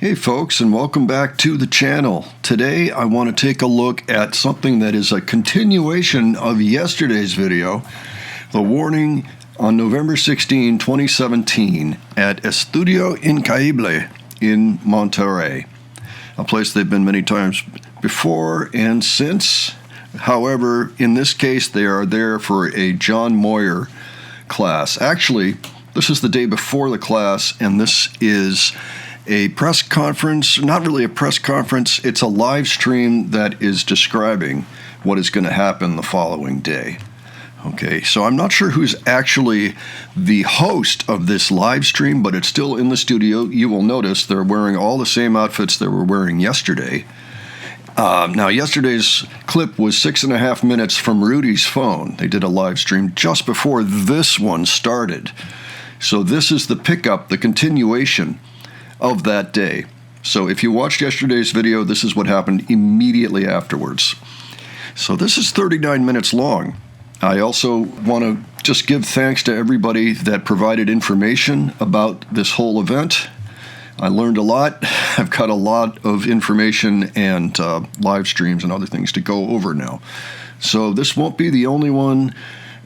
Hey folks, and welcome back to the channel. Today I want to take a look at something that is a continuation of yesterday's video, the warning on November 16, 2017 at Estudio Increíble in Monterrey, a place they've been many times before and since. However, in this case they are there for a John Moyer class. Actually, this is the day before the class, and this is a press conference, not really a press conference, it's a live stream that is describing what is going to happen the following day. Okay, so I'm not sure who's actually the host of this live stream, but it's still in the studio. You will notice they're wearing all the same outfits they were wearing yesterday. Now, yesterday's clip was 6.5 minutes from Rudy's phone. They did a live stream just before this one started. So this is the pickup, the continuation of that day. So if you watched yesterday's video, this is what happened immediately afterwards. So this is 39 minutes long. I also want to just give thanks to everybody that provided information about this whole event. I learned a lot. I've got a lot of information and live streams and other things to go over now. So this won't be the only one.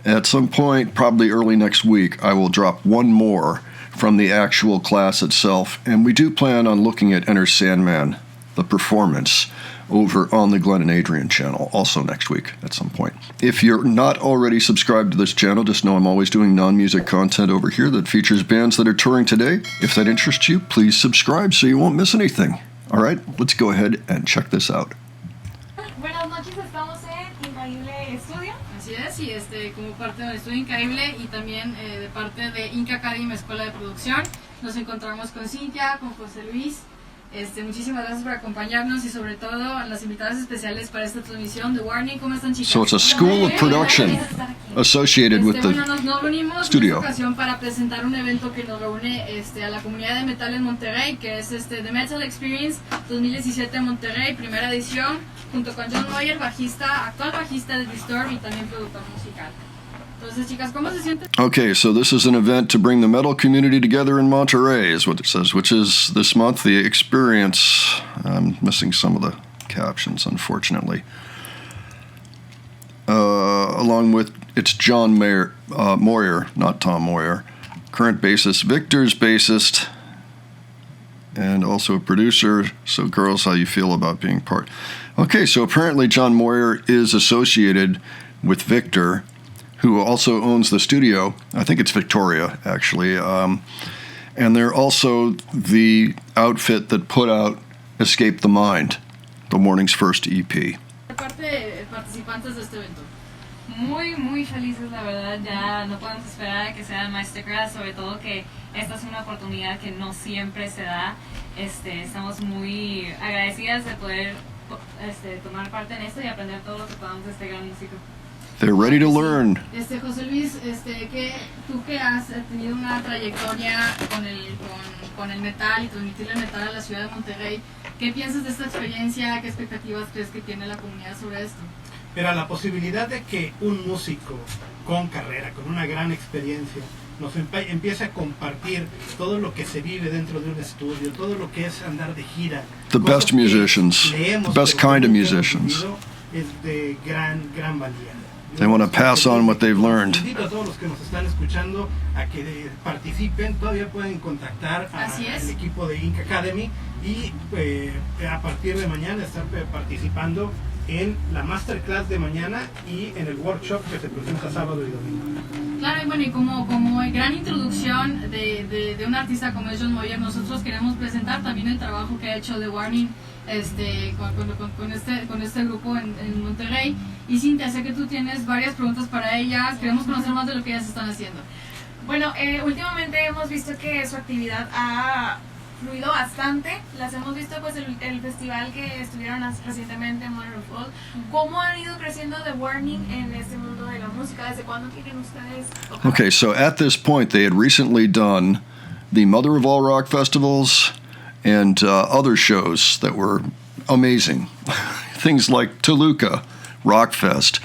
At some point, probably early next week, I will drop one more from the actual class itself, and we do plan on looking at Enter Sandman, the performance, over on the Glenn and Adrian channel, also next week at some point. If you're not already subscribed to this channel, just know I'm always doing non-music content over here that features bands that are touring today. If that interests you, please subscribe so you won't miss anything. All right, let's go ahead and check this out. Buenas noches, estamos en Increíble Estudio. Así es, y como parte del Estudio Increíble y también de parte de Inca Academy Escuela de Producción, nos encontramos con Cintia, con José Luis. Muchísimas gracias por acompañarnos y sobre todo a las invitadas especiales para esta transmisión de Warning. ¿Cómo están, chicas? So it's a school of production associated with the nos reunimos studio. En esta ocasión para presentar un evento que nos reúne a la comunidad de metal en Monterrey, que es The Metal Experience 2017 en Monterrey, primera edición, junto con John Moyer, actual bajista de Disturb y también productor musical. Entonces, chicas, ¿cómo se sienten? Okay, so this is an event to bring the metal community together in Monterrey, is what it says, which is this month the experience. I'm missing some of the captions, unfortunately. Along with, it's John Moyer, not Tom Moyer, current bassist, Victor's bassist, and also a producer. So, girls, how you feel about being part? Okay, so apparently John Moyer is associated with Victor, who also owns the studio. I think it's Victoria, actually. And they're also the outfit that put out Escape the Mind, the Warning's first EP. Participantes de este evento. Muy felices, la verdad. Ya no podemos esperar a que sea el Masterclass, sobre todo que esta es una oportunidad que no siempre se da. Estamos muy agradecidas de poder tomar parte en esto y aprender todo lo que podamos de este gran músico. They're ready to learn. José Luis, tú que has tenido una trayectoria con el metal y transmitir el metal a la ciudad de Monterrey, ¿qué piensas de esta experiencia? ¿Qué expectativas crees que tiene la comunidad sobre esto? Pero la posibilidad de que un músico con carrera, con una gran experiencia, nos empiece a compartir todo lo que se vive dentro de un estudio, todo lo que es andar de gira. The best musicians, the best kind of musicians. Es de gran valía. They want to pass on what they've learned. Invito a todos los que nos están escuchando a que participen. Todavía pueden contactar al equipo de Inca Academy y a partir de mañana estar participando en la Masterclass de mañana y en el workshop que se presenta sábado y domingo. Claro, y bueno, y como gran introducción de un artista como es John Moyer, nosotros queremos presentar también el trabajo que ha hecho The Warning con este grupo en Monterrey. Y Cintia, sé que tú tienes varias preguntas para ellas, queremos conocer más de lo que ellas están haciendo. Bueno, últimamente hemos visto que su actividad ha fluido bastante. Las hemos visto pues el festival que estuvieron recientemente en Monterrey. ¿Cómo han ido creciendo The Warning en este mundo de la música? ¿Desde cuándo quieren ustedes tocar? Okay, so at this point they had recently done the Mother of All Rock festivals and other shows that were amazing. Things like Toluca, Rockfest.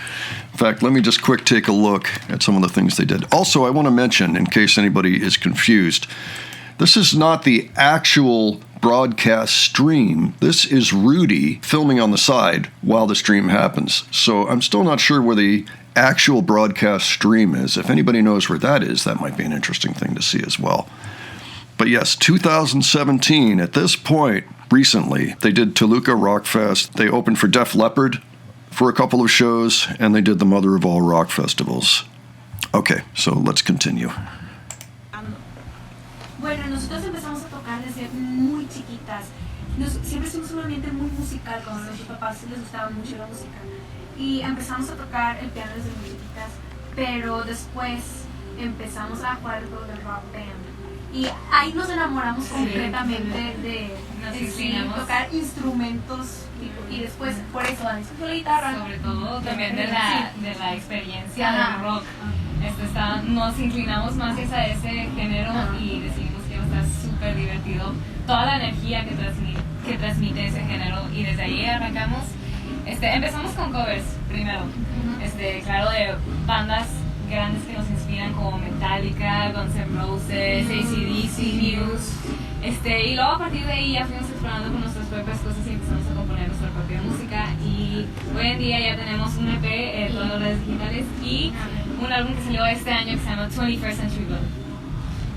In fact, let me just take a look at some of the things they did. Also, I want to mention, in case anybody is confused, This is not the actual broadcast stream. This is Rudy filming on the side while the stream happens. So I'm still not sure where the actual broadcast stream is. If anybody knows where that is, that might be an interesting thing to see as well. But yes, 2017, at this point, recently, they did Toluca Rock Fest. They opened for Def Leppard for a couple of shows, and they did the Mother of All Rock Festivals. Okay, so let's continue. Bueno, nosotros empezamos a tocar desde muy chiquitas. Siempre hicimos un ambiente muy musical, como a nuestros papás les gustaba mucho la música. Y empezamos a tocar el piano desde muy chiquitas, pero después empezamos a jugar el juego del rock band. Y ahí nos enamoramos completamente de tocar instrumentos y después por eso la guitarra. Sobre todo también de la experiencia del rock. Nos inclinamos más hacia ese género y decidimos que iba a estar súper divertido. Toda la energía que transmite ese género y desde ahí arrancamos. Empezamos con covers primero, claro, de bandas grandes que nos inspiran como Metallica, Guns N' Roses, AC/DC, Muse, y luego a partir de ahí ya fuimos explorando con nuestras propias cosas y empezamos a componer nuestra propia música y hoy en día ya tenemos un EP, todas las redes digitales y un álbum que salió este año que se llama 21st Century Love.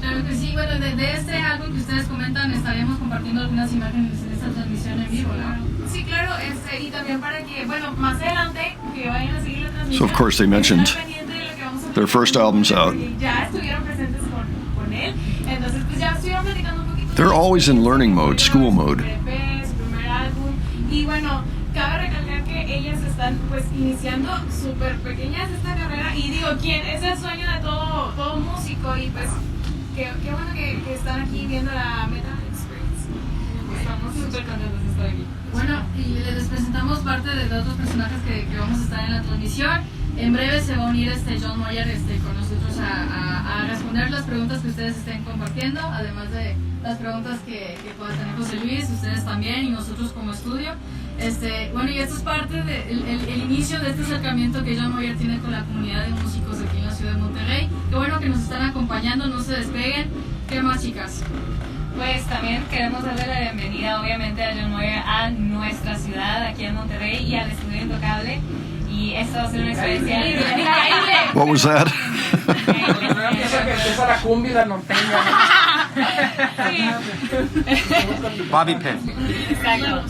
Claro que sí, bueno, de este álbum que ustedes comentan estaríamos compartiendo algunas imágenes de esta transmisión en vivo, ¿no? Sí, claro, y también para que, bueno, más adelante que vayan a seguir la transmisión. So of course they mentioned their first album's out. Ya estuvieron presentes con él, entonces pues ya estuvieron platicando un poquito. They're always in learning mode, school mode. Su primer álbum, y bueno, cabe recalcar que ellas están pues iniciando súper pequeñas esta carrera y digo, ¿quién? Es el sueño de todo músico y pues qué bueno que están aquí viendo la Metal Experience. Estamos súper contentos de estar aquí. Bueno, y les presentamos parte de otros personajes que vamos a estar en la transmisión. En breve se va a unir John Moyer con nosotros a responder las preguntas que ustedes estén compartiendo, además de las preguntas que pueda tener José Luis, ustedes también y nosotros como estudio. Bueno, y esto es parte del inicio de este acercamiento que John Moyer tiene con la comunidad de músicos aquí en la ciudad de Monterrey. Qué bueno que nos están acompañando, no se despeguen. ¿Qué más, chicas? Pues también queremos darle la bienvenida obviamente a John Moyer a nuestra ciudad aquí en Monterrey y al Estudio Intocable y esto va a ser una experiencia increíble. What was that? Empieza la cumbia y la norteña. Bobby Pin. Exacto.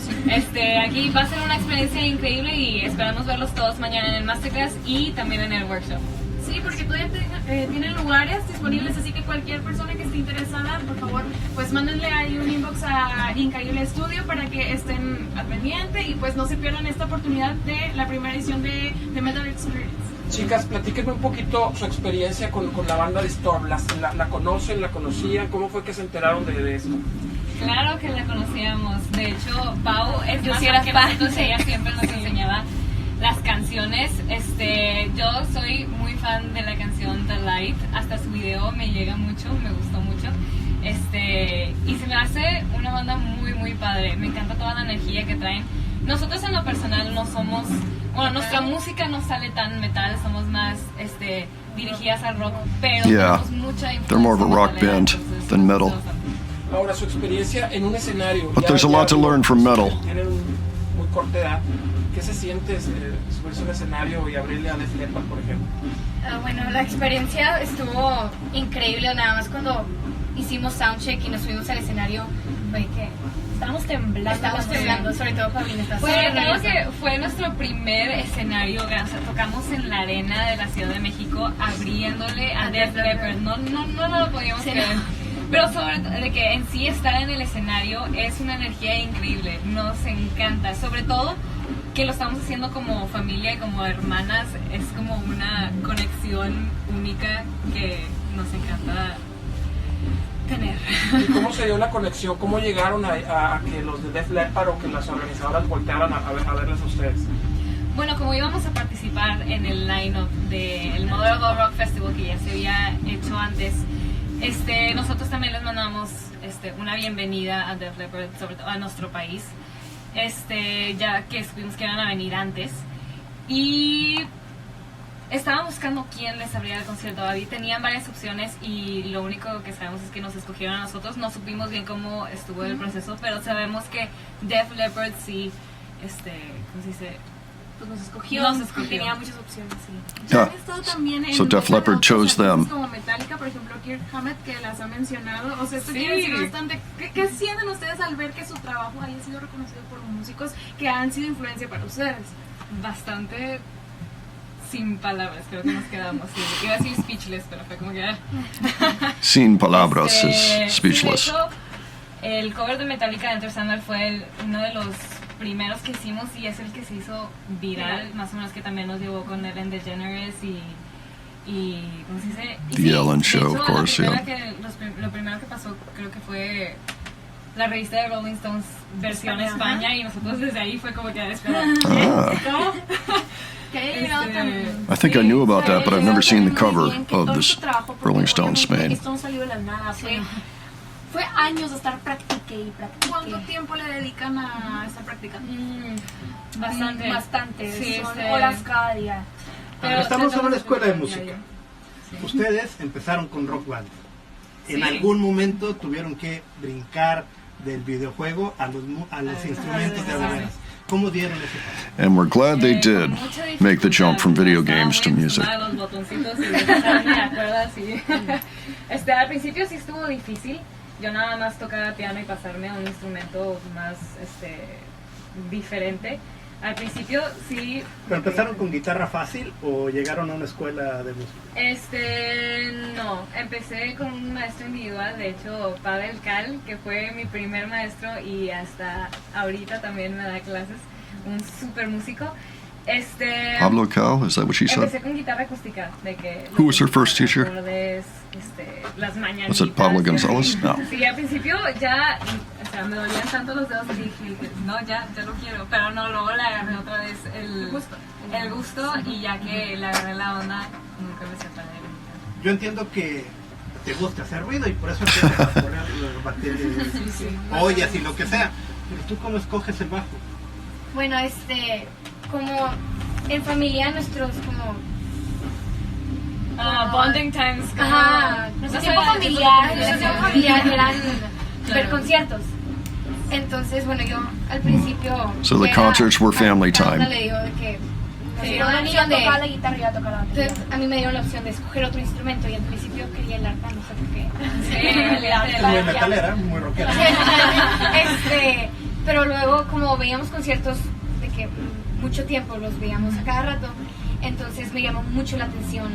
Aquí va a ser una experiencia increíble y esperamos verlos todos mañana en el Masterclass y también en el workshop. Sí, porque todavía tienen lugares disponibles, así que cualquier persona que esté interesada, por favor, pues mándenle ahí un inbox a Increíble Estudio para que estén al pendiente y pues no se pierdan esta oportunidad de la primera edición de Metal Experience. Chicas, platíquenme un poquito su experiencia con la banda de Storm. ¿La conocen, la conocían? ¿Cómo fue que se enteraron de esto? Claro que la conocíamos. De hecho, Pau es Yo más sí era que fan. nosotros, ella siempre nos enseñaba las canciones. Yo soy muy fan de la canción The Light, hasta su video me llega mucho, me gustó mucho. Y se me hace una banda muy muy padre, me encanta toda la energía que traen. Nosotros en lo personal no somos, bueno, nuestra música no sale tan metal, somos más dirigidas al rock, pero Yeah, tenemos mucha influencia they're more of a rock metalera, band entonces, than metal. Ahora, su experiencia en un escenario. But there's a lot to learn from metal. Tienen muy corta edad. ¿Qué se siente subirse a un escenario y abrirle a Def Leppard, por ejemplo? Bueno, la experiencia estuvo increíble, nada más cuando hicimos soundcheck y nos subimos al escenario, fue que estábamos temblando, sobre todo Paulina. Sobre todo que fue nuestro primer escenario, tocamos en la arena de la Ciudad de México abriéndole a Def Leppard, no lo podíamos creer. Pero sobre todo de que en sí estar en el escenario es una energía increíble, nos encanta, sobre todo que lo estamos haciendo como familia y como hermanas, es como una conexión única que nos encanta tener. ¿Y cómo se dio la conexión? ¿Cómo llegaron a que los de Def Leppard o que las organizadoras voltearan a verles a ustedes? Bueno, como íbamos a participar en el line-up del Moyer Livestream Rock Festival que ya se había hecho antes, nosotros también les mandamos una bienvenida a Def Leppard, sobre todo a nuestro país, ya que supimos que iban a venir antes. Y Estaban buscando quién les abría el concierto. Tenían varias opciones y lo único que sabemos es que nos escogieron a nosotros. No supimos bien cómo estuvo el proceso, pero sabemos que Def Leppard sí, ¿cómo se dice? Pues nos escogió. Tenía muchas opciones, sí. Yeah. Han estado también en So Def Leppard chose them. como Metallica, por ejemplo, Kirk Hammett, que las ha mencionado. O sea, esto Sí. quiere decir bastante. ¿Qué sienten ustedes al ver que su trabajo haya sido reconocido por músicos que han sido influencia para ustedes? Bastante sin palabras, creo que nos quedamos. Sí. Iba a decir speechless, pero fue como que... Sin palabras is speechless. Sí, de hecho, el cover de Metallica de Enter Sandman fue uno de los primeros que hicimos y es el que se hizo viral, más o menos, que también nos llevó con Ellen DeGeneres y ¿cómo se dice? Y The Ellen Show, of course, lo primero que pasó creo que fue la revista de Rolling Stones versión España y nosotros desde ahí fue como que Ah. I think I knew about that, but I've never seen the cover of this Rolling Stones Spain. Esto no salió de la nada, fue años de estar practique y practique. ¿Cuánto tiempo le dedican a estar practicando? Bastante. Sí, son horas cada día. Pero estamos en una escuela de música. Ustedes empezaron con rock band. En algún momento tuvieron que brincar del videojuego a los instrumentos de veras. ¿Cómo dieron ese paso? And we're glad they did make the jump from video games to music. Los botoncitos y ¿me acuerdas? Sí. Al principio sí estuvo difícil. Yo nada más tocaba piano y pasarme a un instrumento más diferente. Al principio sí. ¿Pero empezaron con guitarra fácil o llegaron a una escuela de música? No, empecé con un maestro individual, de hecho Pavel Cal, que fue mi primer maestro y hasta ahorita también me da clases, un super músico. Pablo Cal, is that what she said? Empecé con guitarra acústica, de que Who was her first teacher? Las mañanitas. Was it Pablo González? No. Sí, al principio ya, o sea, me dolían tanto los dedos y dije, no, ya lo quiero, pero no, luego le agarré otra vez el gusto y ya que le agarré la onda, nunca me separé de la guitarra. Yo entiendo que te gusta hacer ruido y por eso empiezas a poner ollas y lo que sea, pero ¿tú cómo escoges el bajo? Bueno, como en familia nuestros como bonding times, nuestro tiempo familiar eran ver conciertos. Entonces, bueno, yo al principio So the concerts were family time. Le digo de que me dieron Una la niña opción de tocaba la guitarra y yo tocaba la batería. entonces, a mí me dieron la opción de escoger otro instrumento y al principio quería el arpa, no sé por qué. Es muy metalera, muy rockera. Pero luego como veíamos conciertos de que mucho tiempo los veíamos a cada rato, entonces me llamó mucho la atención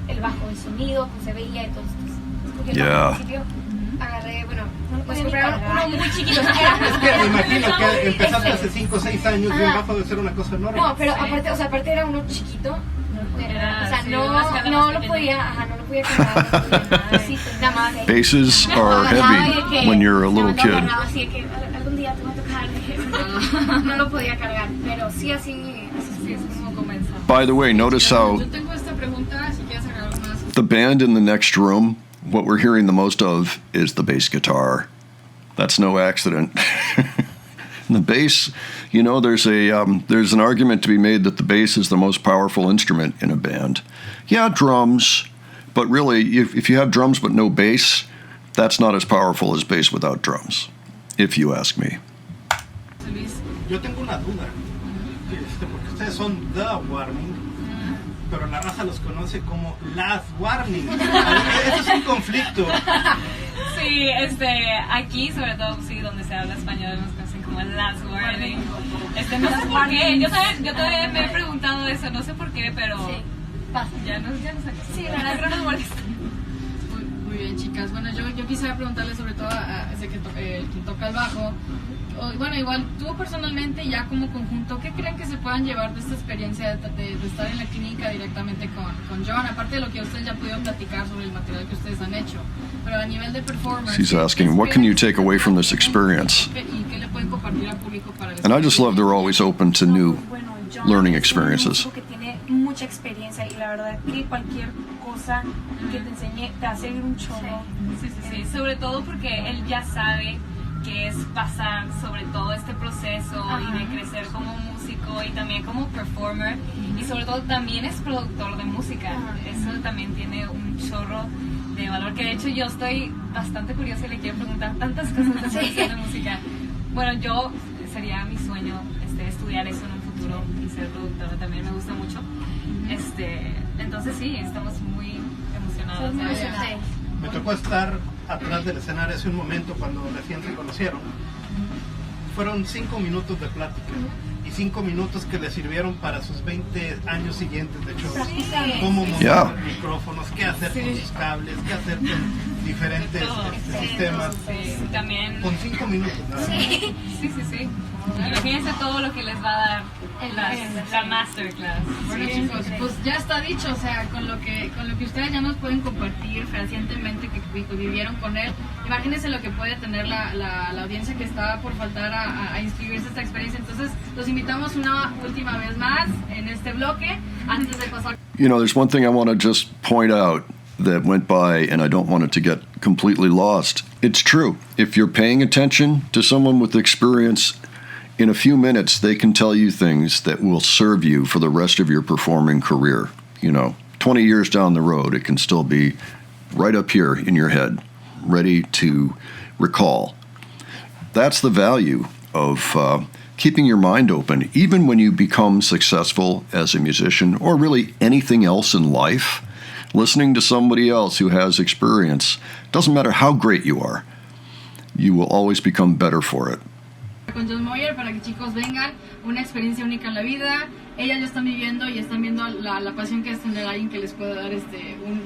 el bajo, el sonido, cómo se veía y todo esto. Yeah. Al principio agarré, bueno, podía nos ni compraron cargar. uno muy chiquito. Es que me imagino que empezaste hace 5 o 6 años y un Ajá. bajo debe ser una cosa enorme. No, pero aparte era uno chiquito. No lo podía cargar. Sí, nada más. Basses are heavy when you're a little kid. Así que algún día te voy a tocar. No lo podía cargar, pero sí así es como comenzó. By the way, notice how Yo tengo esta pregunta, si quieres agregar algo más. the band in the next room, what we're hearing the most of is the bass guitar. That's no accident. The bass, you know, there's an argument to be made that the bass is the most powerful instrument in a band. Yeah, drums, but really, if you have drums but no bass, that's not as powerful as bass without drums, if you ask me. Yo tengo una duda, porque ustedes son The Warning, pero la raza los conoce como Las Warning. Eso es un conflicto. Sí, aquí sobre todo, sí, donde se habla español nos conocen como Las Warning. No sé por qué, yo todavía me he preguntado eso, no sé por qué, pero ya no sé. Sí, la verdad que no nos molesta. Muy bien, chicas. Bueno, yo quisiera preguntarle sobre todo a ese quien toca el bajo. Bueno, igual tú personalmente, ya como conjunto, ¿qué creen que se puedan llevar de esta experiencia de estar en la clínica directamente con John? Aparte de lo que ustedes ya pudieron platicar sobre el material que ustedes han hecho, pero a nivel de performance. She's asking, what can you take away from this experience? ¿Y qué le pueden compartir al público para el And I just love they're always open to new Bueno, John learning es un experiences. músico que tiene mucha experiencia y la verdad que cualquier cosa que te enseñe te hace ir un chorro. Sí, sobre todo porque él ya sabe que es pasar sobre todo este proceso y de crecer como músico músico y también como performer, y sobre todo también es productor de música. Eso también tiene un chorro de valor, que de hecho yo estoy bastante curiosa y le quiero preguntar tantas cosas de producción de música. Bueno, sería mi sueño estudiar eso en un futuro y ser productora, también me gusta mucho. Entonces sí, estamos muy emocionados. Me tocó estar atrás del escenario hace un momento cuando recién se conocieron. Fueron 5 minutos de plática y 5 minutos que le sirvieron para sus 20 años siguientes de show. Cómo montar micrófonos, qué hacer con sus cables, qué hacer con diferentes sistemas. Sí, también. Con 5 minutos, ¿no? Sí. Imagínense todo lo que les va a dar la Masterclass. Bueno, chicos, pues ya está dicho, o sea, con lo que ustedes ya nos pueden compartir fehacientemente que vivieron con él, imagínense lo que puede tener la audiencia que está por faltar a inscribirse a esta experiencia. Entonces, los invitamos una última vez más en este bloque, antes de pasar. You know, there's one thing I want to just point out that went by, and I don't want it to get completely lost. It's true. If you're paying attention to someone with experience, in a few minutes, they can tell you things that will serve you for the rest of your performing career. 20 years down the road, it can still be right up here in your head, ready to recall. That's the value of keeping your mind open, even when you become successful as a musician or really anything else in life. Listening to somebody else who has experience, doesn't matter how great you are, you will always become better for it. Con John Moyer para que chicos vengan, una experiencia única en la vida. Ellas ya están viviendo y están viendo la pasión que es tener a alguien que les pueda dar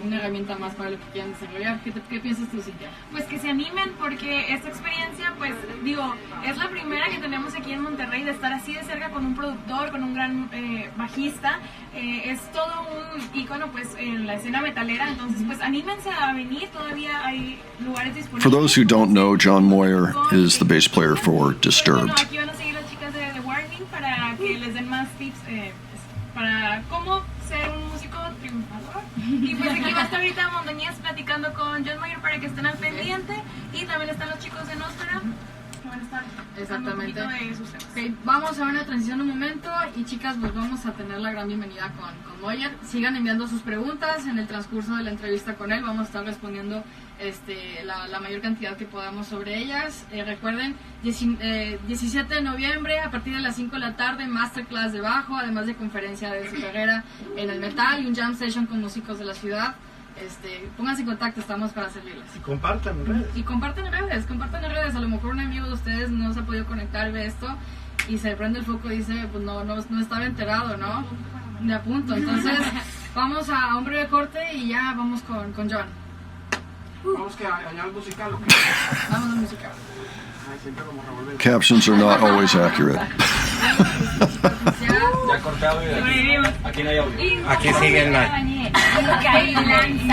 una herramienta más para lo que quieran desarrollar. ¿Qué piensas tú, Cintia? Pues que se animen, porque esta experiencia, pues digo, es la primera que tenemos aquí en Monterrey de estar así de cerca con un productor, con un gran bajista. Es todo un ícono pues en la escena metalera, entonces pues anímense a venir, todavía hay lugares disponibles. For those who don't know, John Moyer is the bass player for Disturbed. Bueno, aquí van a seguir las chicas de Warning para que les den más tips para cómo ser un músico triunfador. Y pues aquí va a estar ahorita Montañez platicando con John Moyer para que estén al pendiente, y también están los chicos de Nósfera que van a estar exactamente un poquito de sus temas. Okay, vamos a una transición un momento y chicas, pues vamos a tener la gran bienvenida con Moyer. Sigan enviando sus preguntas en el transcurso de la entrevista con él, vamos a estar respondiendo la mayor cantidad que podamos sobre ellas. Recuerden, 17 de noviembre a partir de las 5 de la tarde, Masterclass de bajo, además de conferencia de su carrera en el metal y un jam session con músicos de la ciudad. Pónganse en contacto, estamos para servirles. Y compartan en redes. Y compartan en redes, a lo mejor un amigo de ustedes no se ha podido conectar, ve esto y se prende el foco y dice, pues no estaba enterado, ¿no? Me apunto. Entonces, vamos a un breve corte y ya vamos con John. Vamos que allá al musical, ¿o qué? Vamos al musical. Captions are not always accurate. Ya cortado y aquí no hay audio. Aquí sigue el live.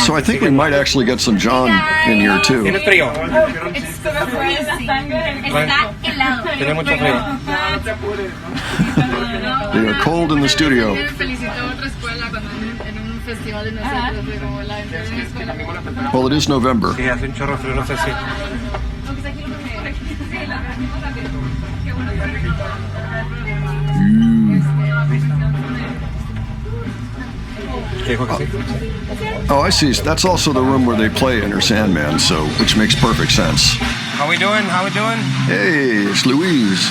So I think we might actually get some John in here too. ¿Tiene frío? Está helado. Tiene mucho frío. No te apures, ¿no? They are cold in the studio. Me felicitó a otra escuela cuando en un festival de nosotros, de como la escuela. Well, it is November. Sí, hace un chorro frío, no sé si. ¿Qué dijo que sí? Oh, I see. That's also the room where they play Enter Sandman, so which makes perfect sense. How we doing? How we doing? Hey, it's Louise.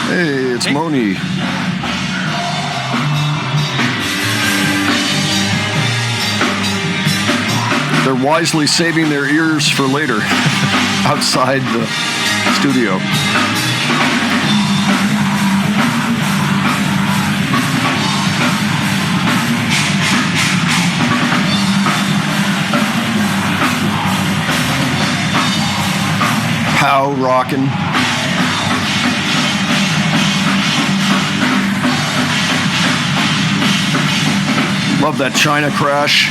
Hey, it's Moni. They're wisely saving their ears for later outside the studio. Pow rockin'. Love that China crash.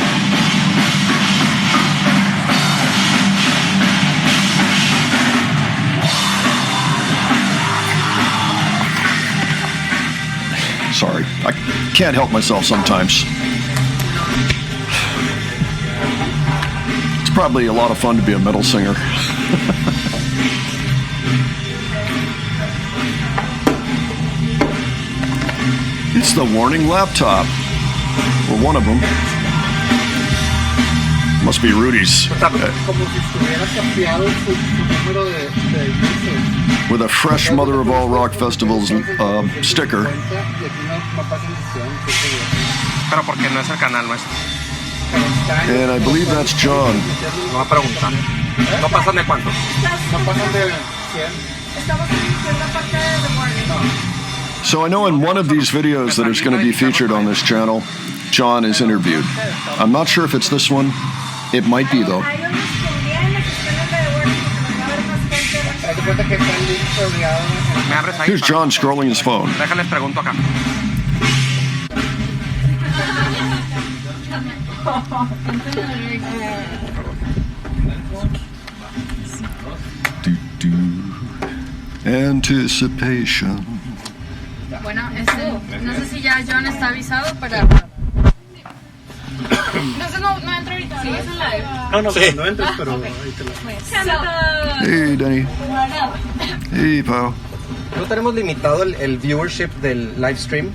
Sorry, I can't help myself sometimes. It's probably a lot of fun to be a metal singer. the warning laptop. Or one of them. Must be Rudy's. With a fresh Mother of All Rock Festivals sticker. Pero porque no es el canal nuestro. And I believe that's John. No va a preguntar. ¿No pasan de cuánto? No pasan de 100. Estamos en la parte de warning. So I know in one of these videos that is going to be featured on this channel, John is interviewed. I'm not sure if it's this one. It might be though. Here's John scrolling his phone. Déjales pregunto acá. Anticipation. Bueno, no sé si ya John está avisado para... Entonces no entro ahorita. Sí, es en live. No, Sí. no entres, pero ahí te la... Hey, Danny. Hey, Pau. ¿No tenemos limitado el viewership del live stream?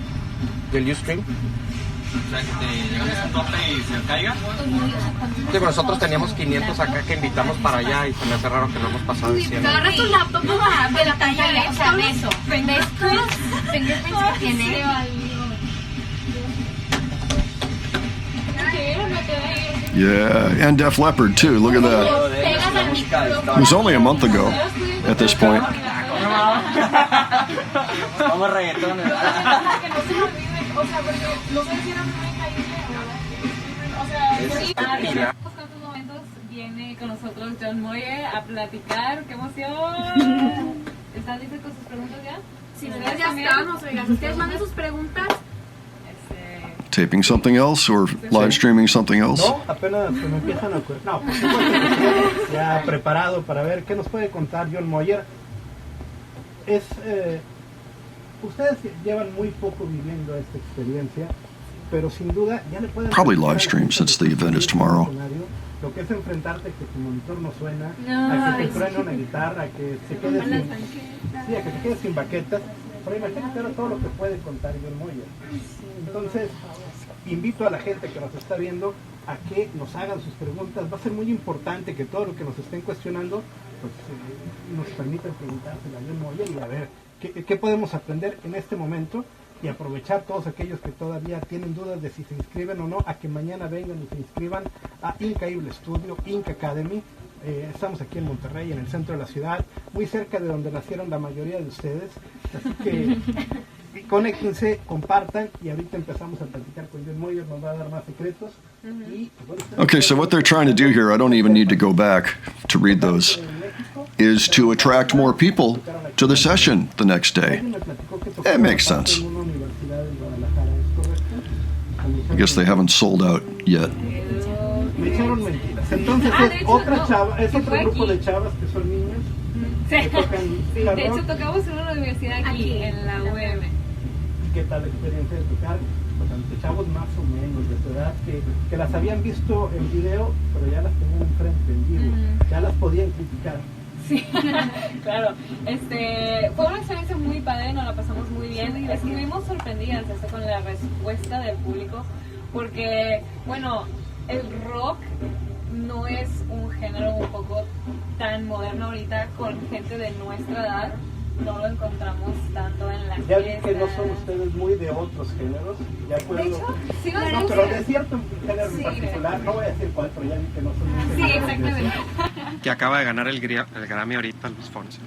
¿Del Ustream? O sea, que te llegas a un tope y se caiga. Sí, pero nosotros teníamos 500 acá que invitamos para allá y se me hace raro que no hemos pasado de 100. Agarra tu laptop de la pantalla, o sea, ¿ves tus fingerprints que tiene? Yeah, and Def Leppard too. Look at that. It was only a month ago at this point. Vamos reggaetones. Que no se me olvide, o sea, porque no sé si era muy increíble, o sea, sí. ¿Cuántos momentos viene con nosotros John Moyer a platicar? ¡Qué emoción! ¿Están listos con sus preguntas ya? Sí, nosotros ya estamos, oigan, ustedes manden sus preguntas. Taping something else or live streaming something else? No, apenas se me empiezan a ocurrir. No, por supuesto, ya preparado para ver qué nos puede contar John Moyer. Ustedes llevan muy poco viviendo esta experiencia, pero sin duda ya le pueden... Probably live stream since the event is tomorrow. Lo que es enfrentarte a que tu monitor no suena, a que te truene una guitarra, a que se quede sin... Sí, a que te quedes sin baquetas. Pero imagínate ahora todo lo que puede contar John Moyer. Entonces, invito a la gente que nos está viendo a que nos hagan sus preguntas. Va a ser muy importante que todo lo que nos estén cuestionando, pues nos permitan preguntárselo a John Moyer y a ver qué podemos aprender en este momento y aprovechar todos aquellos que todavía tienen dudas de si se inscriben o no, a que mañana vengan y se inscriban a Increíble Studio, Inc Academy. Estamos aquí en Monterrey, en el centro de la ciudad, muy cerca de donde nacieron la mayoría de ustedes, así que conéctense, compartan y ahorita empezamos a platicar con John Moyer, nos va a dar más secretos. Okay, so what they're trying to do here, I don't even need to go back to read those, is to attract more people to the session the next day. It makes sense. I guess they haven't sold out yet. Me echaron mentiras. Entonces es otra chava, es otro grupo de chavas que son niños. Que tocan hard De hecho, rock. tocamos en una universidad aquí, en la UM. ¿Y qué tal la experiencia de tocar? Pues ante chavos más o menos de tu edad que las habían visto en video, pero ya las tenían enfrente en vivo. Ya las podían criticar. Sí, claro. Fue una experiencia muy padre, nos la pasamos muy bien y estuvimos sorprendidas con la respuesta del público, porque, bueno, el rock no es un género un poco tan moderno ahorita con gente de nuestra edad. No lo encontramos tanto en las Ya vi fiestas. que no son ustedes muy de otros géneros. Ya puedo... De hecho, sí nos No, gusta. pero de cierto género Sí. en particular, no voy a decir cuál, pero ya vi que no son muy Sí, seguidores de exactamente. Que acaba de ganar el Grammy ahorita, Luis Fonsi.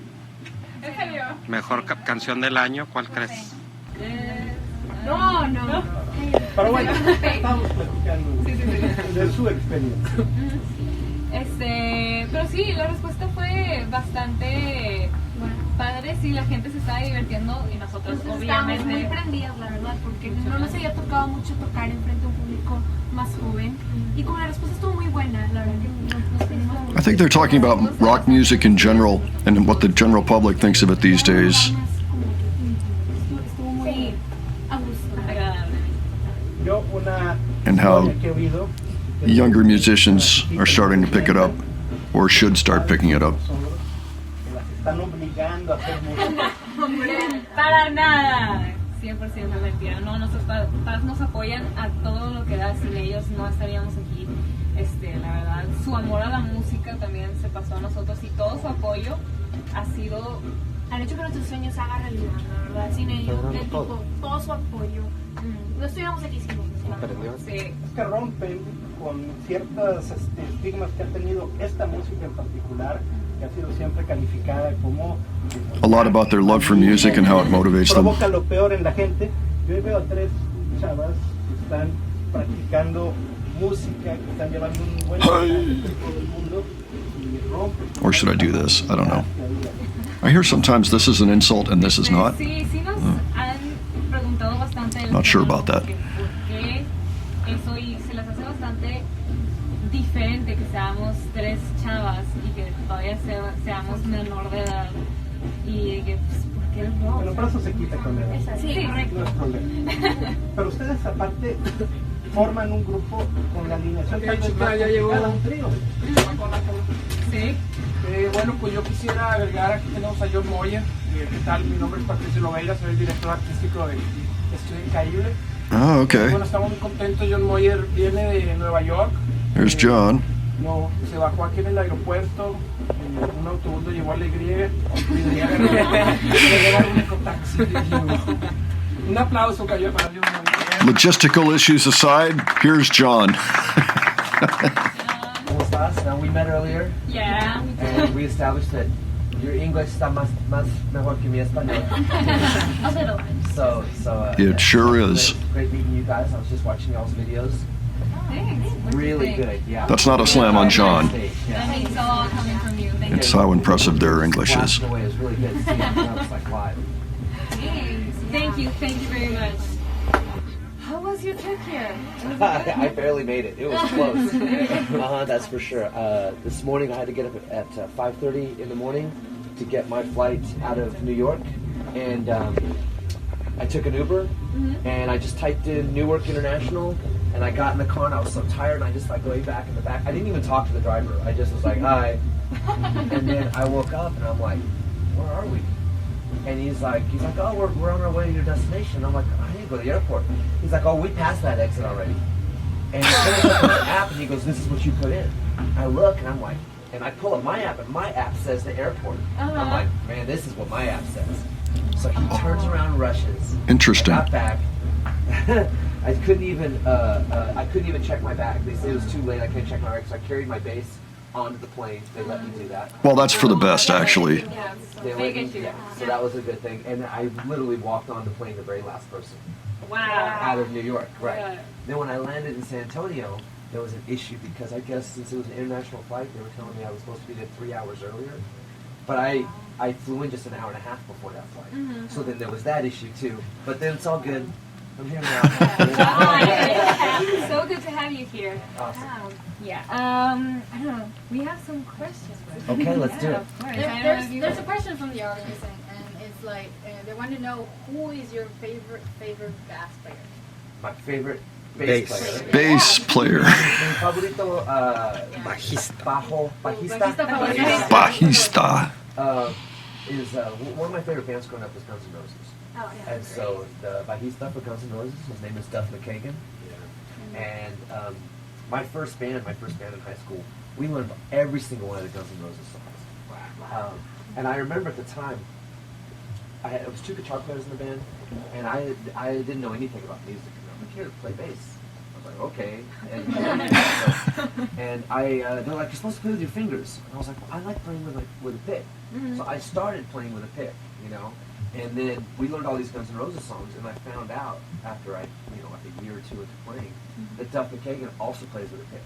¿En serio? Mejor canción del año, ¿cuál crees? No. eso. Pero bueno, estamos platicando de su experiencia. Pero sí, la respuesta fue bastante padre, sí, la gente se estaba divirtiendo y nosotros Estábamos obviamente... muy prendidas, la verdad, porque no nos había tocado mucho tocar enfrente a un público más joven. Y como la respuesta estuvo muy buena, la verdad que nos pedimos mucho. I think they're talking about rock music in general and what the general public thinks of it these days. Estuvo muy a gusto. agradable. Yo una And how historia que he oído, Younger musicians are starting to pick it up, or should start picking it up. que las están obligando a hacer música. Para nada. 100% mentira. No, nuestros papás nos apoyan a todo lo que da. Sin ellos no estaríamos aquí. La verdad, su amor a la música también se pasó a nosotros y todo su apoyo ha sido... Han hecho que nuestros sueños se hagan realidad, la verdad. Sin ellos, todo su apoyo. No estuviéramos aquí sin ellos. Sí. Es que rompen con ciertos estigmas que ha tenido esta música en particular, que ha sido siempre calificada como... A lot about their love for music and how it motivates them. Provoca lo peor en la gente. Yo veo a 3 chavas que están practicando música, que están llevando un buen mensaje por todo el mundo y rompen. Or should I do this? I don't know. I hear sometimes this is an insult and this is not. Sí, sí nos han preguntado bastante. Not sure about that. ¿Por qué eso? Y se les hace bastante diferente que seamos 3 chavas y que todavía seamos menor de edad. Y que, pues, ¿por qué no? Bueno, pero eso se quita con el edad. Sí, correcto. No es problema. Pero ustedes aparte forman un grupo con la alineación Ok, tal vez chica, más ya llegó. complicada, un trío. Sí. Bueno, pues yo quisiera agregar, aquí tenemos a John Moyer. ¿Qué tal? Mi nombre es Patricio Lobeira, soy el director artístico de Estudio Increíble. Oh, okay. Bueno, estamos muy contentos. John Moyer viene de Nueva York. There's John. No, se bajó aquí en el aeropuerto, un autobús lo llevó a la Y y agarrar un ecotaxi. Un aplauso cayó para John Moyer. Logistical issues aside, here's John. ¿Cómo estás? We met earlier, Yeah. and we established that your English está más mejor que mi español. A little. So It sure it's is. Great meeting you guys. I was just watching y'all's videos. Thanks. Really good, yeah. That's not a slam on John. Yeah. It's all coming from you. Thank It's you. how impressive their English is. Watching away, it was really good to see it. That was like live. Thank you very much. How was your trip here? I barely made it. It was close. That's for sure. This morning I had to get up at 5:30 in the morning to get my flight out of New York, and I took an Uber, and I just typed in Newark International, and I got in the car, and I was so tired, and I just like laid back in the back. I didn't even talk to the driver. I just was like, hi. And then I woke up, and I'm like, where are we? And he's like, oh, we're on our way to your destination. And I'm like, I need to go to the airport. He's like, oh, we passed that exit already. And then I look at the app, and he goes, this is what you put in. I look, and I'm like, and I pull up my app, and my app says the airport. I'm like, man, this is what my app says. So he turns around and rushes. Interesting. I got back. I couldn't even check my bag. They said it was too late. I couldn't check my bag, so I carried my bass onto the plane. They let me do that. Well, that's for the best, actually. Yeah, They let big me, issue. yeah, so that was a good thing. And I literally walked on the plane the very last person Wow. out of New York. Right. Yeah. Then when I landed in San Antonio, there was an issue because I guess since it was an international flight, they were telling me I was supposed to be there 3 hours earlier. But I flew in just an hour and a half before that flight. So then there was that issue too. But then it's all good. I'm here now. So good to have you here. Awesome. Yeah. I don't know. We have some questions. Okay, let's do it. Of course. I don't know if you- There's a question from the audience, and it's like they want to know who is your favorite bass player. My favorite bass player. Bass player. Mi favorito bajista Bajista. is one of my favorite bands growing up was Guns N' Roses. Oh, yeah. And so the bajista for Guns N' Roses, his name is Duff McKagan. And my first band in high school, we learned every single one of the Guns N' Roses songs. And I remember at the time, it was 2 guitar players in the band, and I didn't know anything about music. I'm like, here, play bass. I was like, okay. And they're like, you're supposed to play with your fingers. And I was like, well, I like playing with a pick. So I started playing with a pick, you know. And then we learned all these Guns N' Roses songs, and I found out after like a year or two into playing, that Duff McKagan also plays with a pick.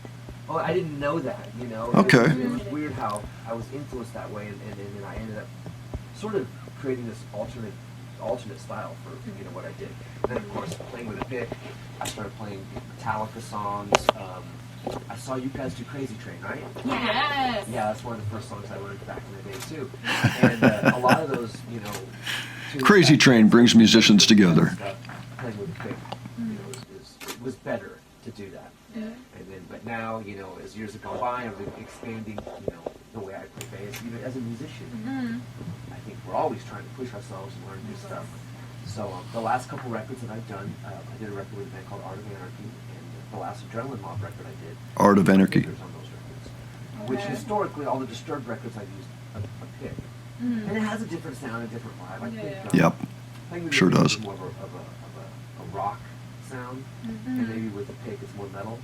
Oh, I didn't know that, you know. Okay. It was weird how I was influenced that way, and then I ended up sort of creating this alternate style for what I did. And then of course playing with a pick, I started playing Metallica songs. I saw you guys do Crazy Train, right? Yes. Yeah, that's one of the first songs I learned back in the day too. And a lot of those, tunes Crazy back Train then, brings musicians together. Playing with a pick, it was better to do that. And then, but now, as years have gone by, I've been expanding, the way I play bass, even as a musician. I think we're always trying to push ourselves and learn new stuff. So the last couple records that I've done, I did a record with a band called Art of Anarchy, and the last Adrenaline Mob record I did. Art of Anarchy. On those records, which historically all the Disturbed records I've used a pick, and it has a different sound, a different vibe. I think. Yep. I think Sure does. More of a rock sound, and maybe with the pick it's more metal.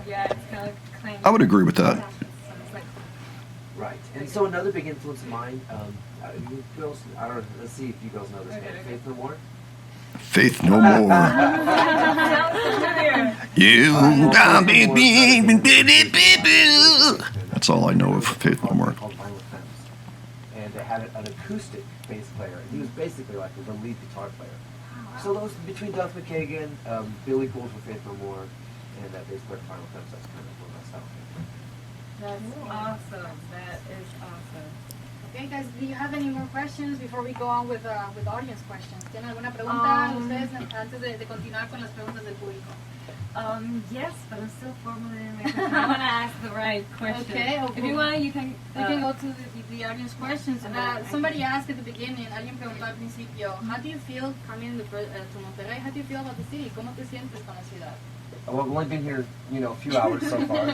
Yeah, it's kind of clang. I would agree with that. Right. And so another big influence of mine, you girls, I don't know, let's see if you girls know this band, Faith No More. Faith No More. You down, baby. That's all I know of Faith No More. Called Violent Femmes. And they had an acoustic bass player. And he was basically like the lead guitar player. So those between Duff McKagan, Billy Coles for Faith No More, and that bass player Violent Femmes, that's kind of what my style is. That's awesome. That is awesome. Okay, guys, do you have any more questions before we go on with audience questions? ¿Tienen alguna pregunta ustedes antes de continuar con las preguntas del público? Yes, but I'm still formulating my question. I want to ask the right question. Okay, If you want, you can. We can go to the audience questions. Somebody asked at the beginning, alguien preguntó al principio, how do you feel coming to Monterrey? How do you feel about the city? ¿Cómo te sientes con la ciudad? Well, I've only been here, a few hours so far.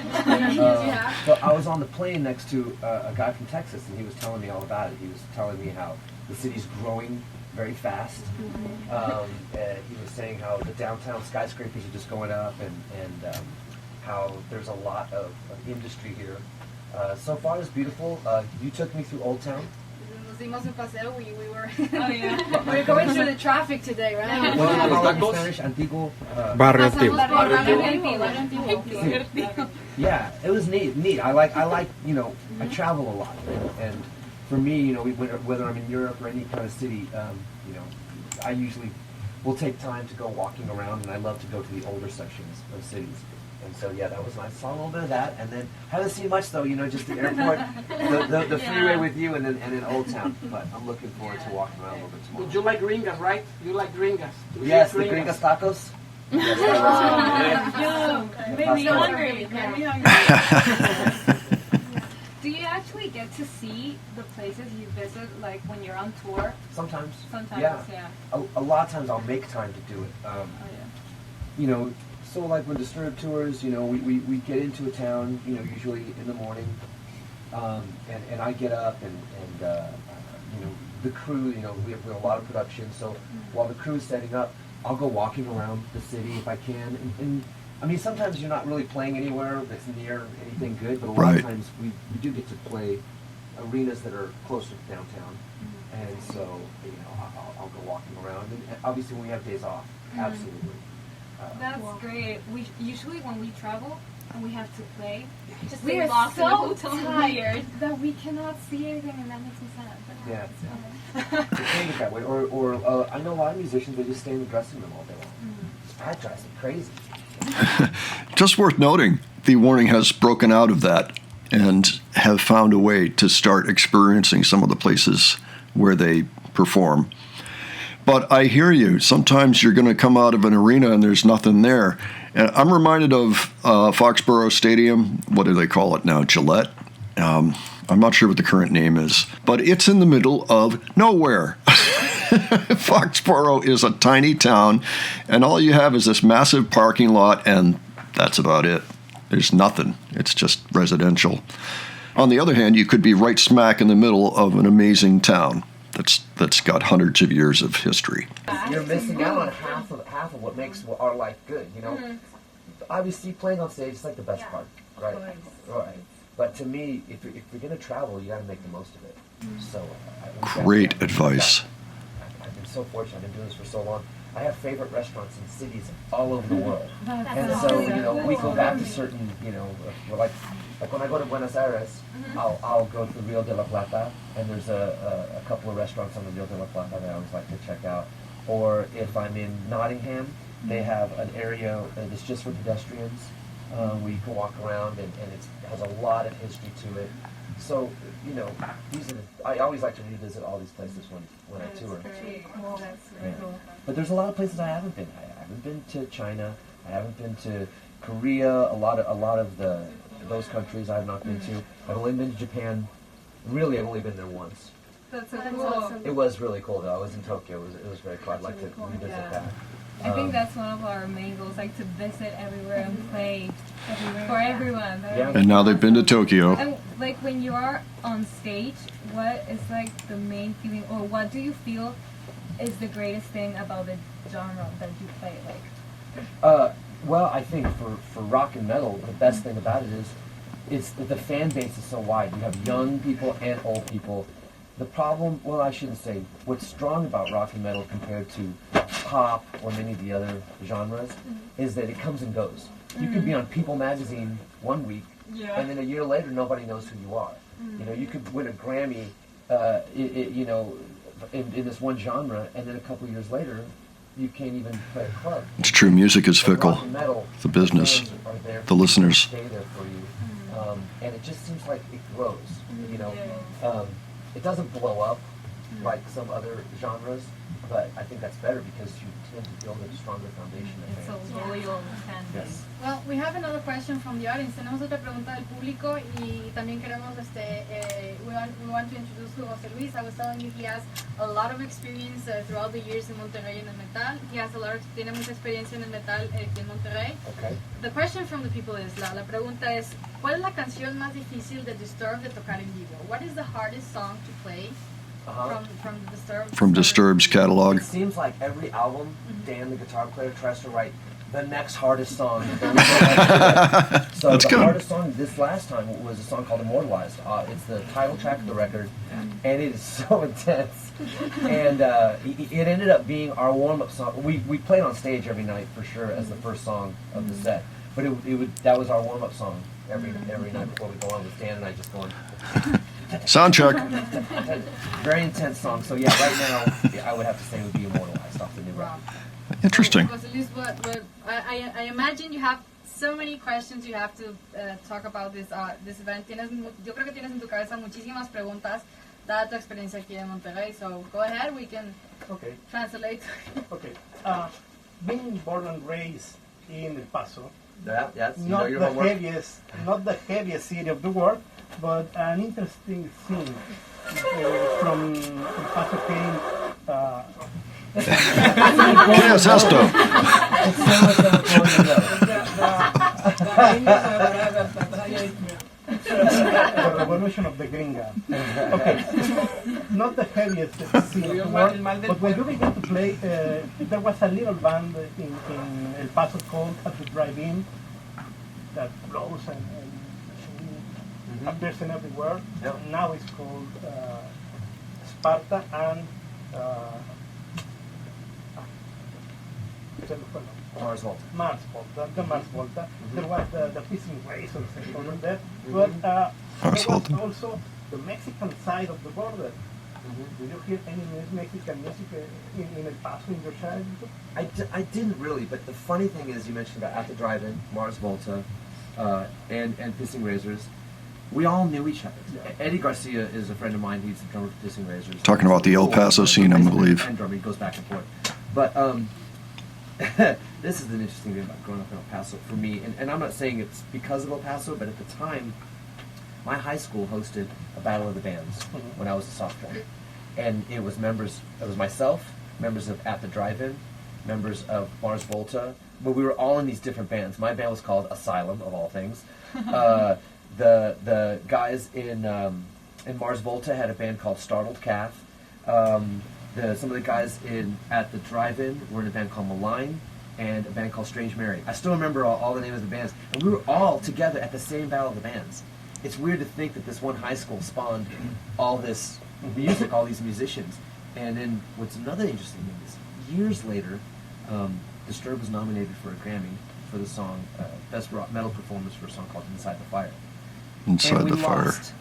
But I was on the plane next to a guy from Texas, and he was telling me all about it. He was telling me how the city's growing very fast. He was saying how the downtown skyscrapers are just going up, and how there's a lot of industry here. So far, it's beautiful. You took me through Old Town. Nos dimos un paseo. We were We're going through the traffic today, right? What do you call it in Spanish? Antiguo. Barrio Antiguo. Yeah, it was neat. I like I travel a lot, and for me, whether I'm in Europe or any kind of city, I usually will take time to go walking around, and I love to go to the older sections of cities. And so, yeah, that was nice. Saw a little bit of that, and then haven't seen much though. Just the airport, the freeway with you, and then Old Town. But I'm looking forward to walking around a little bit tomorrow. But you like gringas, right? You like gringas. Yes, the gringas tacos. Yes, Made me hungry. Do you actually get to see the places you visit, like when you're on tour? Sometimes. Yeah. A lot of times I'll make time to do it. So like when Disturbed tours, we get into a town, usually in the morning, and I get up and the crew, we have a lot of production, so while the crew's setting up, I'll go walking around the city if I can, and I mean, sometimes you're not really playing anywhere that's near anything good, but a lot of times we do get to play arenas that are closer to downtown, and so, I'll go walking around, and obviously when we have days off, absolutely. That's great. We usually when we travel and we have to play, we are locked in a so hotel tired that we cannot see anything, and that makes me sad. Yeah. They change it that way. Or I know a lot of musicians, they just stay in the dressing room all day long. That drives me crazy. Just worth noting, The Warning has broken out of that and have found a way to start experiencing some of the places where they perform. But I hear you. Sometimes you're going to come out of an arena and there's nothing there. And I'm reminded of Foxborough Stadium. What do they call it now? Gillette? I'm not sure what the current name is. But it's in the middle of nowhere. Foxborough is a tiny town, and all you have is this massive parking lot, and that's about it. There's nothing. It's just residential. On the other hand, you could be right smack in the middle of an amazing town that's got hundreds of years of history. You're missing out on half of what makes our life good, Obviously, playing on stage is like the best part, right? Right. But to me, if you're going to travel, you got to make the most of it. So, great advice. I've been so fortunate. I've been doing this for so long. I have favorite restaurants in cities all over the world, and so we go back to certain, like when I go to Buenos Aires, I'll go to Rio de la Plata, and there's a couple of restaurants on the Rio de la Plata that I always like to check out. Or if I'm in Nottingham, they have an area that's just for pedestrians, where you can walk around, and it has a lot of history to it. So, I always like to revisit all these places when I tour. But there's a lot of places I haven't been. I haven't been to China. I haven't been to Korea. A lot of those countries I have not been to. I've only been to Japan. Really, I've only been there once. That's so That's cool. awesome. It was really cool though. I was in Tokyo. It was very cool. I'd like to revisit Yeah. that. I think that's one of our main goals, like to visit everywhere and play for everyone. That would Yeah. be And now they've been to Tokyo. And like when you are on stage, what is like the main feeling, or what do you feel is the greatest thing about the genre that you play? Like, Well, I think for rock and metal, the best thing about it is it's that the fan base is so wide. You have young people and old people. The problem, well, I shouldn't say, what's strong about rock and metal compared to pop or many of the other genres is that it comes and goes. You could be on People magazine one week, and then a year later, nobody knows who you are. You know, you could win a Grammy, you know, in this one genre, and then a couple years later, you can't even play a club. It's true, music is But fickle. rock and metal, The business, fans are there the for you, listeners. stay there for you, and it just seems like it grows. You know, it doesn't blow up like some other genres, but I think that's better because you tend to build a stronger foundation. it's so loyal fan base. Yes. Well, we have another question from the audience. Tenemos otra pregunta del público y también queremos, we want to introduce José Luis. I was telling you he has a lot of experience throughout the years in Monterrey in el metal. He has tiene mucha experiencia en el metal aquí en Monterrey. Okay. The question from the people is, la pregunta es, ¿cuál es la canción más difícil de Disturbed de tocar en vivo? What is the hardest song to play from Disturbed? From Disturbed's catalog. It seems like every album, Dan, the guitar player, tries to write the next hardest song. So That's the good. hardest song this last time was a song called Immortalized. It's the title track of the record, and it is so intense. And it ended up being our warm-up song. We played on stage every night for sure as the first song of the set, but that was our warm-up song every night before we go on with Dan and I just going. Sound check. Very intense song. So yeah, right now I would have to say it would be Immortalized off the new record. Interesting. José Luis, I imagine you have so many questions you have to talk about this event. Yo creo que tienes en tu cabeza muchísimas preguntas dada tu experiencia aquí en Monterrey. So go ahead, we can translate. Okay. Being born and raised in El Paso, That's you know not your the homework. not the heaviest city of the world, but an interesting thing from El Paso came. ¿Qué es esto? It's so much The revolution of the gringa. Okay. Not the heaviest scene of the world, but when you began to play, there was a little band in El Paso called At the Drive-In that blows and appears in everywhere. Yep. Now it's called Sparta and Mars Volta. Mars Volta, the Mars Volta. There was the Fishing Racers on there, but there was Volta. also the Mexican side of the border. Did you hear any Mexican music in El Paso in your childhood? I didn't really, but the funny thing is you mentioned about At the Drive-In, Mars Volta, and Pissing Razors. We all knew each other. Yeah. Eddie Garcia is a friend of mine. He's the drummer for Pissing Razors. Talking about the El Paso scene, I believe. And drummer, he goes back and forth. But this is an interesting thing about growing up in El Paso for me. And I'm not saying it's because of El Paso, but at the time, my high school hosted a Battle of the Bands when I was a sophomore. And it was myself, members of At the Drive-In, members of Mars Volta, but we were all in these different bands. My band was called Asylum, of all things. The guys in Mars Volta had a band called Startled Calf. Some of the guys at the Drive-In were in a band called Malign and a band called Strange Mary. I still remember all the names of the bands, and we were all together at the same Battle of the Bands. It's weird to think that this one high school spawned all this music, all these musicians. And then what's another interesting thing is years later, Disturbed was nominated for a Grammy for the song Best Rock Metal Performance for a song called Inside the Fire. Inside And we the Fire. lost.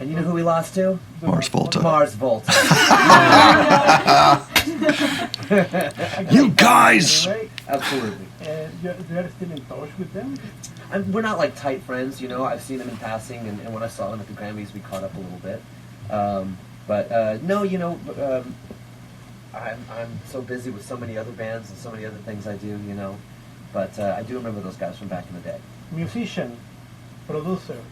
And you know who we lost to? Mars Volta. Mars Volta. You guys! Absolutely. You're still in touch with them? We're not like tight friends, you know. I've seen them in passing, and when I saw them at the Grammys, we caught up a little bit. But no, you know, I'm so busy with so many other bands and so many other things I do, you know. But I do remember those guys from back in the day. Musician, producer,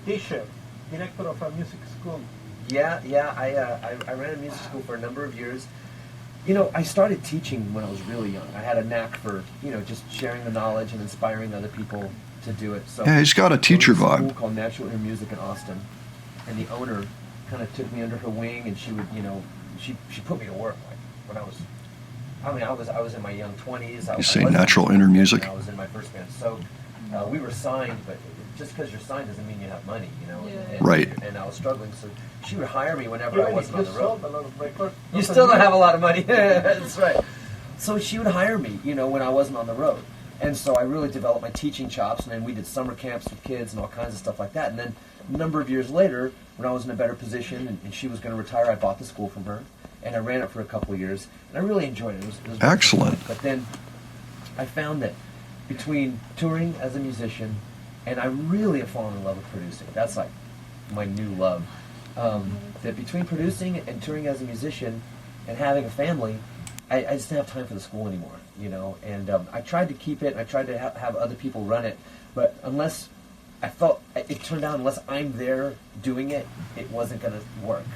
teacher, director of a music school. Yeah. I ran a music school for a number of years. You know, I started teaching when I was really young. I had a knack for, you know, just sharing the knowledge and inspiring other people to do it. So Yeah, he's got a teacher there was a vibe. school called Natural Inner Music in Austin, and the owner kind of took me under her wing, and she would, you know, she put me to work. Like when I was in my young 20s. You say Natural Inner Music? I was in my first band, so we were signed, but just because you're signed doesn't mean you have money, you know. Yeah. And, Right. And I was struggling, so she would hire me whenever I wasn't on the road. sold a lot of records. You still don't have a lot of money. That's right. So she would hire me, you know, when I wasn't on the road. And so I really developed my teaching chops, and then we did summer camps with kids and all kinds of stuff like that. And then a number of years later, when I was in a better position and she was going to retire, I bought the school from her, and I ran it for a couple of years, and I really enjoyed it. It was Excellent. fun. But then I found that between touring as a musician, and I really have fallen in love with producing. That's like my new love. That between producing and touring as a musician and having a family, I just didn't have time for the school anymore, you know. And I tried to keep it, and I tried to have other people run it, but unless I felt, it turned out unless I'm there doing it, it wasn't going to work.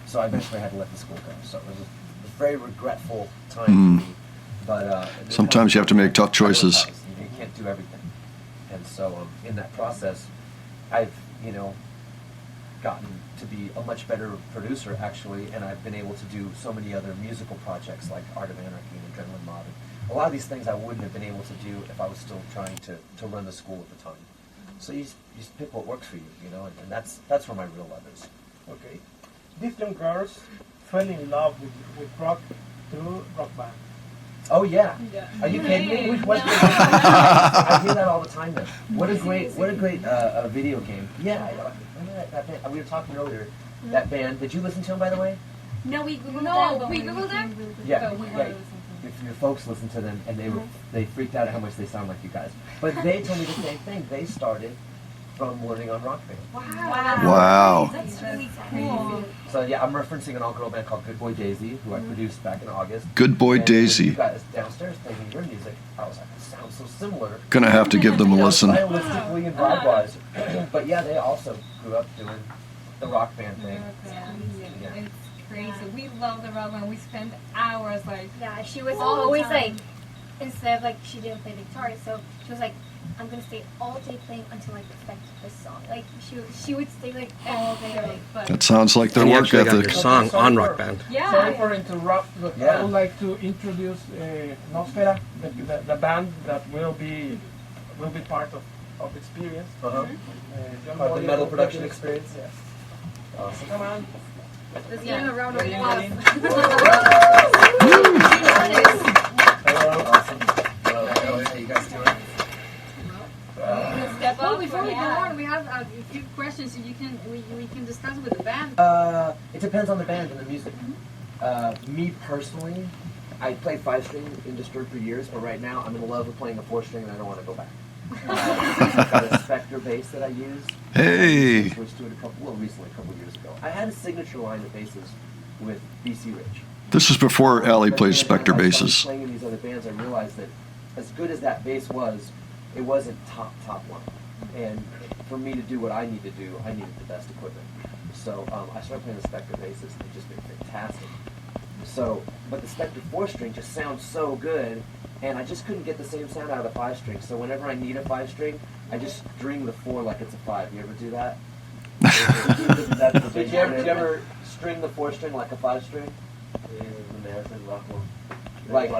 So I eventually had to let the school go. So it was a very regretful time for me. But Sometimes you have to make tough choices. You can't do everything. And so in that process, I've, you know, gotten to be a much better producer, actually, and I've been able to do so many other musical projects like Art of Anarchy and Adrenaline Mob. And a lot of these things I wouldn't have been able to do if I was still trying to run the school at the time. So you just pick what works for you, you know, and that's where my real love is. Okay. These young girls fell in love with rock through rock band. Oh yeah. Are you kidding me? I hear that all the time. Then. What a great video game. Yeah, remember that band? We were talking earlier. That band. Did you listen to them, by the way? No, we googled them. we googled them. Yeah. But we yeah. wanted to listen Your folks listened to them, and they freaked out at how much they sound like you guys. But they told me the same thing. They started from learning on Rock Band. Wow. That's really cool. So yeah, I'm referencing an all-girl band called Good Boy Daisy, who I produced back in August. Good Boy And Daisy. You guys downstairs playing your music. I was like, it sounds so similar. Gonna have to give them a listen. Stylistically and vibe-wise. But yeah, they also grew up doing the rock band thing. Yeah. Yeah. It's crazy. We love the rock band. We spend hours like. Yeah, she was All the always time. like, instead of like, she didn't play the guitar, so she was like, I'm gonna stay all day playing until I perfect this song. Like, she would stay like all day. But That sounds like their And you work actually got ethic. your song on Rock Band. yeah. Sorry for interrupt, but Yeah. I would like to introduce Nosfera, the band that will be part of Experience. Uh-huh. John Part of the Moyer metal will production produce- experience. Yes. Awesome. Come on. Let's give him a round of Ready, applause. Hello. Awesome. Hello. How you guys doing? Step Well, up. before we go Yeah. on, we have a few questions we can discuss with the band. It depends on the band and the music. Me personally, I played 5-string in Disturbed for years, but right now I'm in love with playing a 4-string and I don't want to go back. I've got a Spectre bass that I use. Hey. I switched to it recently, a couple years ago. I had a signature line of basses with BC Rich. This is before Allie But played then Spectre as I started basses. playing in these other bands, I realized that as good as that bass was, it wasn't top line. And for me to do what I need to do, I needed the best equipment. So I started playing the Spectre basses, and they've just been fantastic. So, but the Spectre 4-string just sounds so good, and I just couldn't get the same sound out of the 5-string. So whenever I need a 5-string, I just string the 4 like it's a 5. You ever do that? Did you ever string the 4-string like a 5-string? Like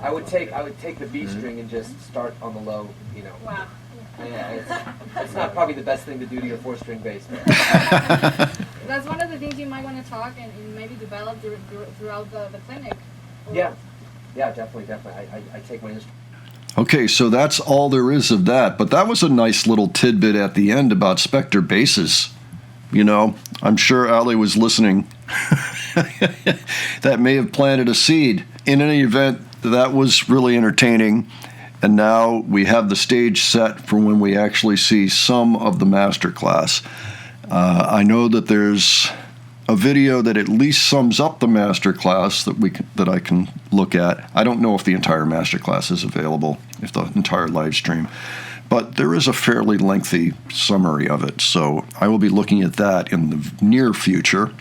I would take the B string and just start on the low, you know. Wow. Yeah, it's not probably the best thing to do to your 4-string bass. That's one of the things you might want to talk and maybe develop throughout the clinic. Yeah, definitely. I take my instrument. Okay, so that's all there is of that. But that was a nice little tidbit at the end about Spectre basses. You know, I'm sure Ali was listening. That may have planted a seed. In any event, that was really entertaining. And now we have the stage set for when we actually see some of the masterclass. I know that there's a video that at least sums up the masterclass that I can look at. I don't know if the entire masterclass is available, if the entire live stream. But there is a fairly lengthy summary of it, so I will be looking at that in the near future.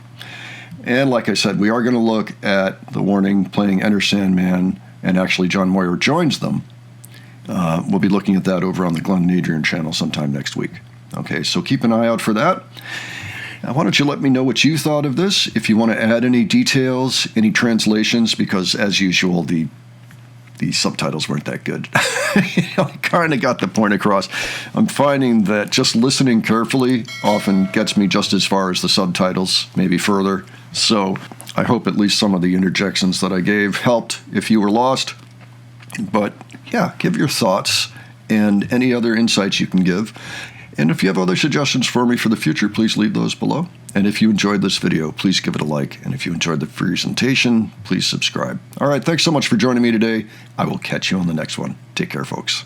And like I said, we are going to look at The Warning playing Enter Sandman, and actually John Moyer joins them. We'll be looking at that over on the Glenn and Adrian channel sometime next week. Okay, so keep an eye out for that. Now, why don't you let me know what you thought of this, if you want to add any details, any translations, because as usual, the subtitles weren't that good. I kind of got the point across. I'm finding that just listening carefully often gets me just as far as the subtitles, maybe further. So I hope at least some of the interjections that I gave helped if you were lost. But yeah, give your thoughts and any other insights you can give. And if you have other suggestions for me for the future, please leave those below. And if you enjoyed this video, please give it a like. And if you enjoyed the presentation, please subscribe. All right, thanks so much for joining me today. I will catch you on the next one. Take care, folks.